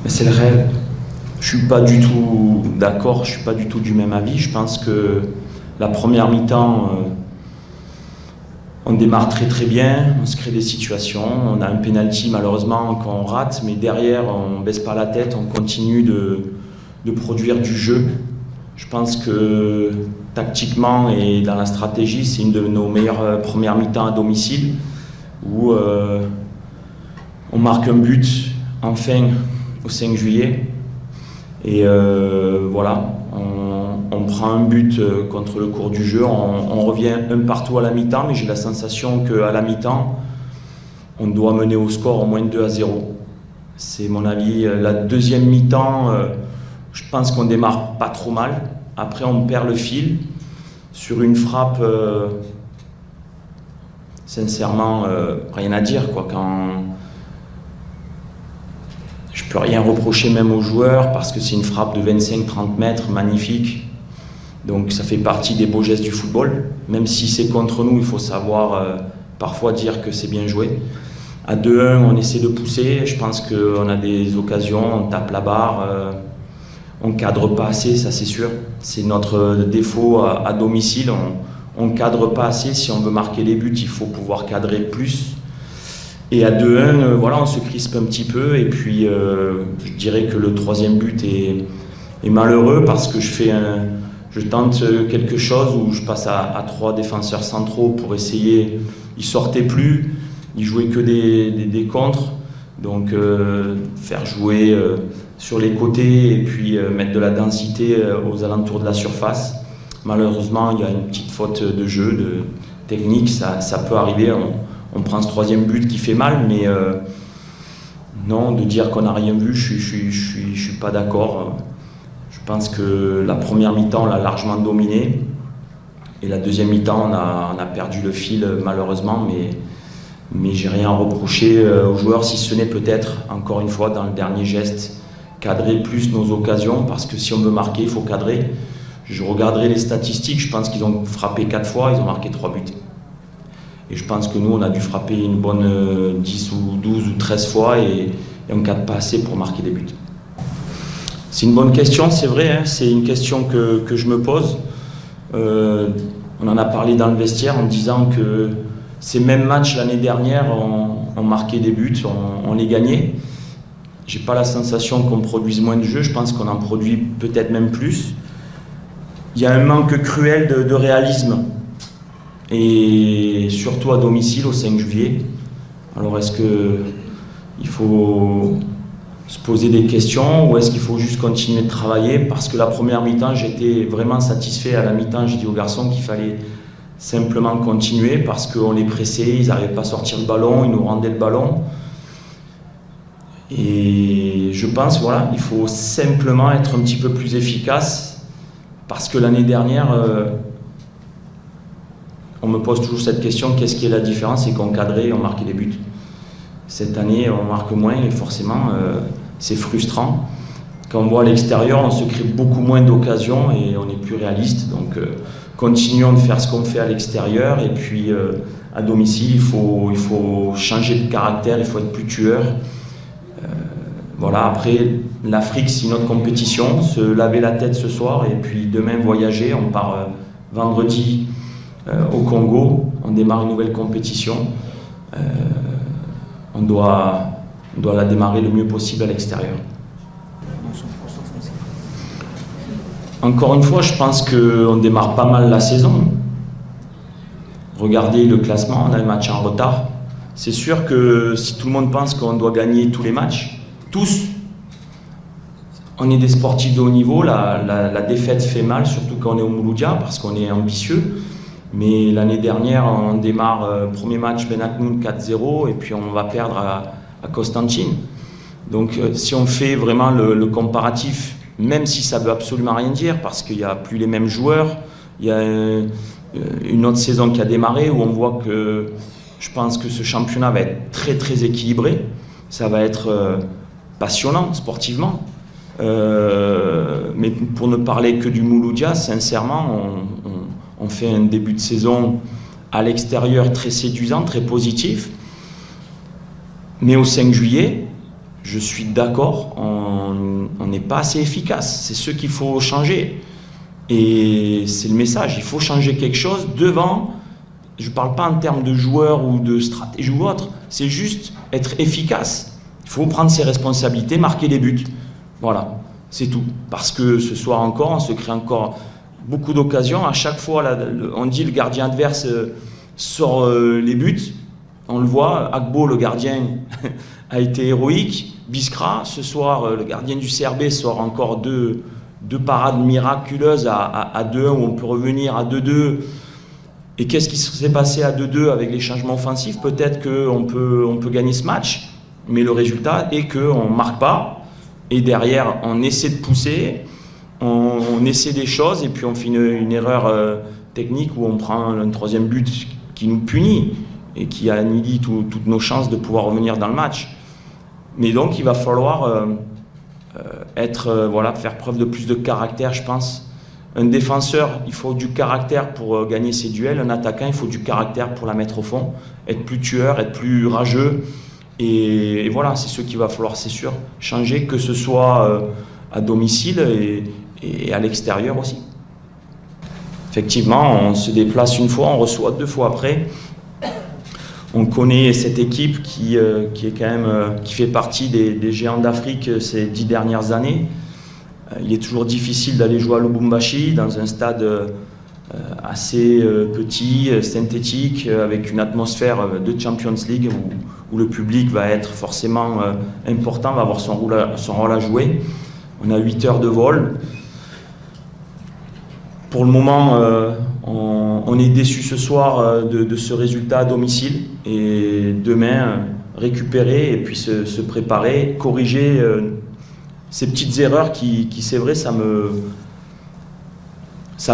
Mais c'est le rêve. Je suis pas du tout d'accord, je suis pas du tout du même avis. Je pense que la première mi-temps, on démarre très très bien, on se crée des situations, on a un penalty malheureusement qu'on rate, mais derrière on baisse pas la tête, on continue de produire du jeu. Je pense que tactiquement et dans la stratégie, c'est une de nos meilleures premières mi-temps à domicile, où on marque un but enfin au 5 juillet. Et voilà, on prend un but contre le cours du jeu, on revient un partout à la mi-temps, mais j'ai la sensation qu'à la mi-temps, on doit mener au score au moins 2-0. C'est mon avis. La deuxième mi-temps, je pense qu'on démarre pas trop mal. Après, on perd le fil sur une frappe. Sincèrement, rien à dire, quoi. Je peux rien reprocher même aux joueurs parce que c'est une frappe de 25-30 mètres, magnifique. Donc ça fait partie des beaux gestes du football. Même si c'est contre nous, il faut savoir parfois dire que c'est bien joué. À 2-1, on essaie de pousser. Je pense qu'on a des occasions, on tape la barre. On ne cadre pas assez, ça c'est sûr. C'est notre défaut à domicile. On ne cadre pas assez. Si on veut marquer les buts, il faut pouvoir cadrer plus. Et à 2-1, voilà, on se crispe un petit peu. Et puis, je dirais que le troisième but est malheureux parce que je tente quelque chose où je passe à 3 défenseurs centraux pour essayer. Ils ne sortaient plus, ils jouaient que des contres. Donc, faire jouer sur les côtés et puis mettre de la densité aux alentours de la surface. Malheureusement, il y a une petite faute de jeu, de technique, ça peut arriver. On prend ce troisième but qui fait mal, mais non, de dire qu'on n'a rien vu, je suis pas d'accord. Je pense que la première mi-temps, on l'a largement dominé. Et la deuxième mi-temps, on a perdu le fil, malheureusement, mais j'ai rien à reprocher aux joueurs, si ce n'est peut-être, encore une fois, dans le dernier geste, cadrer plus nos occasions, parce que si on veut marquer, il faut cadrer. Je regarderai les statistiques, je pense qu'ils ont frappé 4 fois, ils ont marqué 3 buts. Et je pense que nous, on a dû frapper une bonne 10 ou 12 ou 13 fois et on ne cadre pas assez pour marquer des buts. C'est une bonne question, c'est vrai, hein, c'est une question que je me pose. On en a parlé dans le vestiaire en disant que ces mêmes matchs l'année dernière, on marquait des buts, on les gagnait. J'ai pas la sensation qu'on produise moins de jeux, je pense qu'on en produit peut-être même plus. Il y a un manque cruel de réalisme. Et surtout à domicile au 5 juillet. Alors est-ce qu'il faut se poser des questions ou est-ce qu'il faut juste continuer de travailler? Parce que la première mi-temps, j'étais vraiment satisfait. À la mi-temps, j'ai dit aux garçons qu'il fallait simplement continuer parce qu'on les pressait, ils n'arrivaient pas à sortir le ballon, ils nous rendaient le ballon. Et je pense, voilà, il faut simplement être un petit peu plus efficace parce que l'année dernière... on me pose toujours cette question, qu'est-ce qui est la différence? C'est qu'on cadrait et on marquait des buts. Cette année, on marque moins et forcément, c'est frustrant. Quand on voit à l'extérieur, on se crée beaucoup moins d'occasions et on est plus réaliste. Donc, continuons de faire ce qu'on fait à l'extérieur et puis à domicile, il faut changer de caractère, il faut être plus tueur. Voilà, après, l'Afrique, c'est une autre compétition. Se laver la tête ce soir et puis demain voyager. On part vendredi au Congo, on démarre une nouvelle compétition. On doit la démarrer le mieux possible à l'extérieur. Encore une fois, je pense qu'on démarre pas mal la saison. Regardez le classement, on a un match en retard. C'est sûr que si tout le monde pense qu'on doit gagner tous les matchs, tous, on est des sportifs de haut niveau, la défaite fait mal, surtout quand on est au Mouloudia, parce qu'on est ambitieux. Mais l'année dernière, on démarre premier match Ben Aknoun 4-0 et puis on va perdre à Constantine. Donc si on fait vraiment le comparatif, même si ça ne veut absolument rien dire, parce qu'il n'y a plus les mêmes joueurs, il y a une autre saison qui a démarré où on voit que je pense que ce championnat va être très très équilibré. Ça va être passionnant sportivement. Mais pour ne parler que du Mouloudia, sincèrement, on fait un début de saison à l'extérieur très séduisant, très positif. Mais au 5 juillet, je suis d'accord, on n'est pas assez efficace. C'est ce qu'il faut changer. Et c'est le message, il faut changer quelque chose devant. Je ne parle pas en termes de joueurs ou de stratégie ou autre, c'est juste être efficace. Il faut prendre ses responsabilités, marquer des buts. Voilà, c'est tout. Parce que ce soir encore, on se crée encore beaucoup d'occasions. À chaque fois, là, on dit le gardien adverse sort les buts. On le voit, Agbo, le gardien, a été héroïque. Biskra, ce soir, le gardien du CRB sort encore deux parades miraculeuses à 2-1 où on peut revenir à 2-2. Et qu'est-ce qui s'est passé à 2-2 avec les changements offensifs? Peut-être qu'on peut gagner ce match, mais le résultat est qu'on ne marque pas. Et derrière, on essaie de pousser, on essaie des choses, et puis on fait une erreur technique où on prend un troisième but qui nous punit et qui annihile toutes nos chances de pouvoir revenir dans le match. Mais donc, il va falloir faire preuve de plus de caractère, je pense. Un défenseur, il faut du caractère pour gagner ses duels. Un attaquant, il faut du caractère pour la mettre au fond. Être plus tueur, être plus rageux. Et voilà, c'est ce qu'il va falloir, c'est sûr, changer, que ce soit à domicile et à l'extérieur aussi. Effectivement, on se déplace une fois, on reçoit 2 fois après. On connaît cette équipe qui est quand même, qui fait partie des géants d'Afrique ces 10 dernières années. Il est toujours difficile d'aller jouer à Lubumbashi, dans un stade assez petit, synthétique, avec une atmosphère de Champions League où le public va être forcément important, va avoir son rôle à jouer. On a 8 heures de vol. Pour le moment, on est déçu ce soir de ce résultat à domicile, et demain, récupérer et puis se préparer, corriger ces petites erreurs qui c'est vrai, ça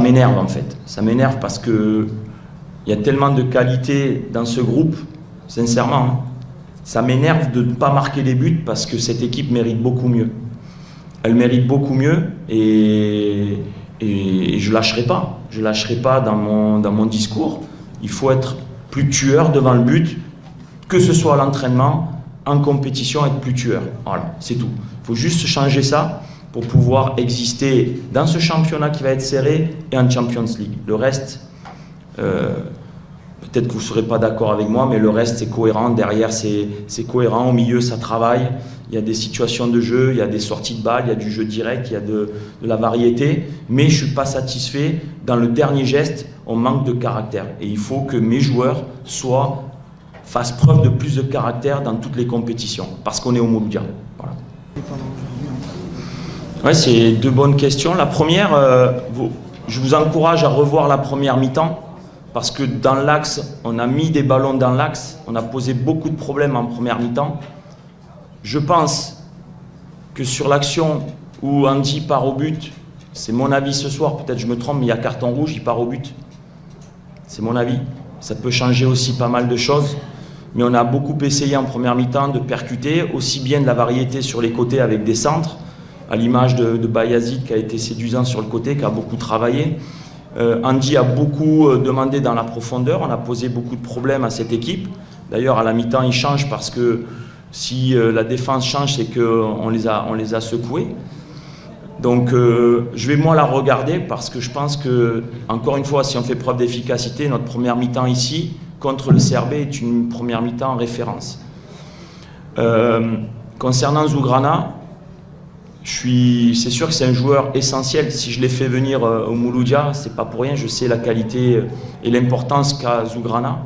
m'énerve en fait. Ça m'énerve parce que il y a tellement de qualité dans ce groupe, sincèrement. Hein. Ça m'énerve de ne pas marquer les buts parce que cette équipe mérite beaucoup mieux. Elle mérite beaucoup mieux et je lâcherai pas. Je lâcherai pas dans mon discours. Il faut être plus tueur devant le but, que ce soit à l'entraînement, en compétition, être plus tueur. Voilà, c'est tout. Il faut juste changer ça pour pouvoir exister dans ce championnat qui va être serré et en Champions League. Le reste, peut-être que vous ne serez pas d'accord avec moi, mais le reste c'est cohérent. Derrière c'est cohérent, au milieu ça travaille. Il y a des situations de jeu, il y a des sorties de balles, il y a du jeu direct, il y a de la variété. Mais je ne suis pas satisfait. Dans le dernier geste, on manque de caractère. Et il faut que mes joueurs fassent preuve de plus de caractère dans toutes les compétitions. Parce qu'on est au Mouloudia. Voilà. Ouais, c'est 2 bonnes questions. La première, je vous encourage à revoir la première mi-temps. Parce que dans l'axe, on a mis des ballons dans l'axe. On a posé beaucoup de problèmes en première mi-temps. Je pense que sur l'action où Andy part au but, c'est mon avis ce soir, peut-être je me trompe, mais il y a carton rouge, il part au but. C'est mon avis. Ça peut changer aussi pas mal de choses. Mais on a beaucoup essayé en première mi-temps de percuter, aussi bien de la variété sur les côtés avec des centres, à l'image de Bayazid qui a été séduisant sur le côté, qui a beaucoup travaillé. Andy a beaucoup demandé dans la profondeur, on a posé beaucoup de problèmes à cette équipe. D'ailleurs, à la mi-temps, il change parce que si la défense change, c'est qu'on les a secoués. Donc, je vais moi la regarder parce que je pense que, encore une fois, si on fait preuve d'efficacité, notre première mi-temps ici, contre le CRB, est une première mi-temps en référence. Concernant Zougrana, c'est sûr que c'est un joueur essentiel. Si je l'ai fait venir au Mouloudia, c'est pas pour rien. Je sais la qualité et l'importance qu'a Zougrana.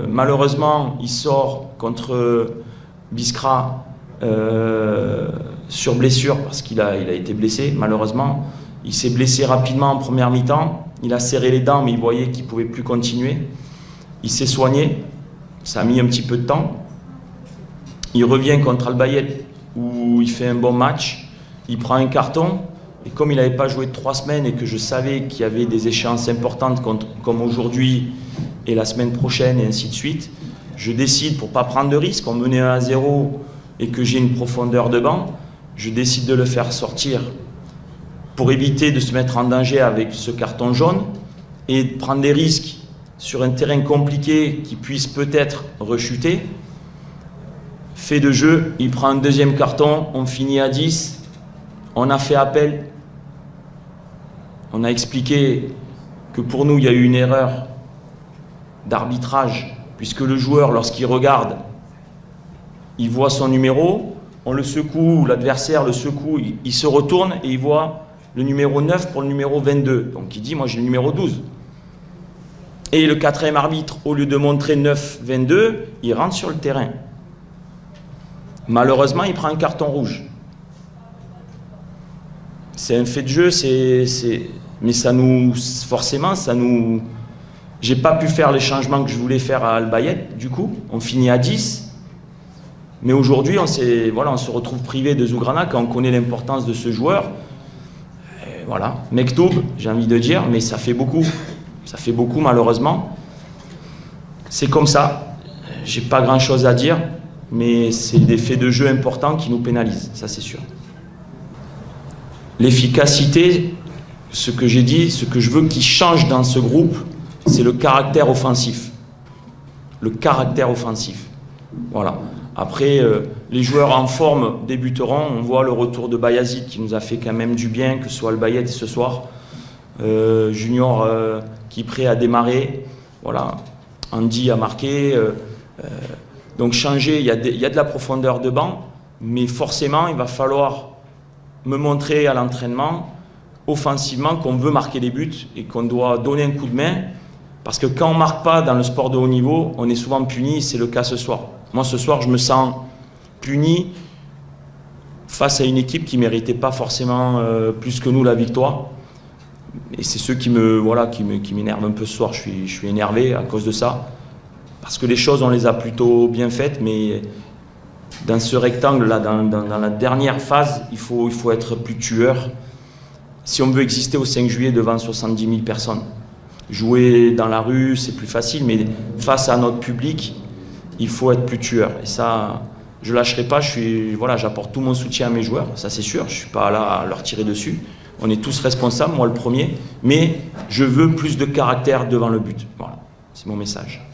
Malheureusement, il sort contre Biskra sur blessure parce qu'il a été blessé. Malheureusement, il s'est blessé rapidement en première mi-temps. Il a serré les dents, mais il voyait qu'il ne pouvait plus continuer. Il s'est soigné. Ça a mis un petit peu de temps. Il revient contre Al-Bayed où il fait un bon match. Il prend un carton. Et comme il n'avait pas joué de 3 semaines et que je savais qu'il y avait des échéances importantes comme aujourd'hui et la semaine prochaine et ainsi de suite, je décide, pour ne pas prendre de risque, on menait 1-0 et que j'ai une profondeur de banc, je décide de le faire sortir pour éviter de se mettre en danger avec ce carton jaune et de prendre des risques sur un terrain compliqué qui puisse peut-être rechuter. fait de jeu, il prend un deuxième carton, on finit à 10, on a fait appel, on a expliqué que pour nous il y a eu une erreur d'arbitrage, puisque le joueur, lorsqu'il regarde, il voit son numéro, on le secoue, l'adversaire le secoue, il se retourne et il voit le numéro 9 pour le numéro 22. Donc il dit, moi j'ai le numéro 12. Et le quatrième arbitre, au lieu de montrer 9-22, il rentre sur le terrain. Malheureusement, il prend un carton rouge. C'est un fait de jeu, mais ça nous, forcément, ça nous... J'ai pas pu faire les changements que je voulais faire à Al-Bayed, du coup. On finit à 10. Mais aujourd'hui, on se retrouve privé de Zougrana quand on connaît l'importance de ce joueur. Et voilà, Mektoub, j'ai envie de dire, mais ça fait beaucoup. Ça fait beaucoup, malheureusement. C'est comme ça. J'ai pas grand-chose à dire, mais c'est des faits de jeu importants qui nous pénalisent, ça c'est sûr. L'efficacité, ce que j'ai dit, ce que je veux qu'il change dans ce groupe, c'est le caractère offensif. Le caractère offensif. Voilà. Après, les joueurs en forme débuteront. On voit le retour de Bayazid qui nous a fait quand même du bien, que ce soit Al-Bayed ce soir. Junior qui est prêt à démarrer. Voilà. Andy a marqué. Donc changer, il y a de la profondeur de banc, mais forcément, il va falloir me montrer à l'entraînement, offensivement, qu'on veut marquer des buts et qu'on doit donner un coup de main. Parce que quand on ne marque pas dans le sport de haut niveau, on est souvent puni, c'est le cas ce soir. Moi, ce soir, je me sens puni face à une équipe qui ne méritait pas forcément plus que nous la victoire. Et c'est ceux qui m'énervent un peu ce soir. Je suis énervé à cause de ça. Parce que les choses, on les a plutôt bien faites, mais dans ce rectangle-là, dans la dernière phase, il faut être plus tueur si on veut exister au 5 juillet devant 70 000 personnes. Jouer dans la rue, c'est plus facile, mais face à notre public, il faut être plus tueur. Et ça, je ne lâcherai pas. J'apporte tout mon soutien à mes joueurs, ça c'est sûr. Je ne suis pas là à leur tirer dessus. On est tous responsables, moi le premier. Mais je veux plus de caractère devant le but. Voilà, c'est mon message.